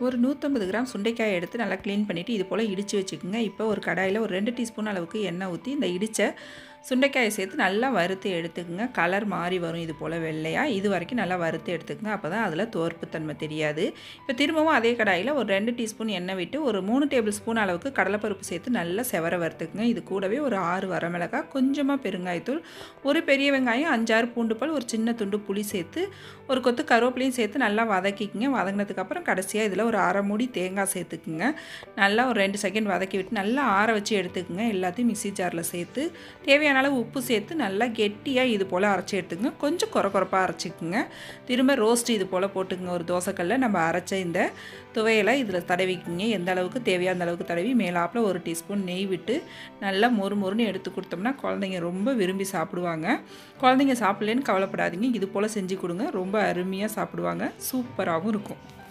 ஒரு 150 கிராம் சுண்டைக்காயை எடுத்து நல்லா க்ளீன் பண்ணிவிட்டு இது போல் இடித்து வச்சுக்கோங்க. இப்போ ஒரு கடாயில் ஒரு 2 டீஸ்பூன் அளவுக்கு எண்ணெய் ஊற்றி இந்த இடித்த சுண்டைக்காயை சேர்த்து நல்லா வறுத்து எடுத்துக்கோங்க. கலர் மாறி வரும் இது போல் வெள்ளையாக. இது வரைக்கும் நல்லா வறுத்து எடுத்துக்கோங்க. அப்போ தான் அதில் துவர்ப்புத்தன்மை தெரியாது. இப்போ திரும்பவும் அதே கடாயில் ஒரு 2 டீஸ்பூன் எண்ணெய் விட்டு ஒரு 3 டேபிள் ஸ்பூன் அளவுக்கு கடலைப்பருப்பு சேர்த்து நல்லா செவர வறுத்துக்குங்க. இது கூடவே ஒரு 6 வரமிளகாய், கொஞ்சமாக பெருங்காயத்தூள், ஒரு பெரிய வெங்காயம், 5-6 பூண்டு பல், ஒரு சின்ன துண்டு புளி சேர்த்து ஒரு கொத்து கருவேப்பிலையும் சேர்த்து நல்லா வதக்கிக்குங்க. வதங்கினதுக்கப்புறம் கடைசியாக இதில் ஒரு அரை மூடி தேங்காய் சேர்த்துக்குங்க. நல்லா ஒரு 2 செகண்ட் வதக்கி விட்டு நல்லா ஆற வச்சு எடுத்துக்குங்க. எல்லாத்தையும் மிக்ஸி ஜாரில் சேர்த்து தேவையான அளவு உப்பு சேர்த்து நல்லா கெட்டியாக இது போல் அரைச்சி எடுத்துக்கங்க. கொஞ்சம் கொரப்பாக அரைச்சிக்குங்க. திரும்ப ரோஸ்ட் இது போல் போட்டுக்குங்க. ஒரு தோசைக்கல்ல நம்ம அரைச்ச இந்த துவையலை இதில் தடவிக்குங்க. எந்த அளவுக்கு தேவையான அந்த அளவுக்கு தடவி மேலாப்பில் ஒரு டீஸ்பூன் நெய் விட்டு நல்லா மொறுன்னு எடுத்து கொடுத்தோம்னா குழந்தைங்க ரொம்ப விரும்பி சாப்பிடுவாங்க. குழந்தைங்க சாப்பிட்லேன்னு கவலைப்படாதீங்க. இது போல் செஞ்சு கொடுங்க. ரொம்ப அருமையாக சாப்பிடுவாங்க. சூப்பராகவும் இருக்கும்.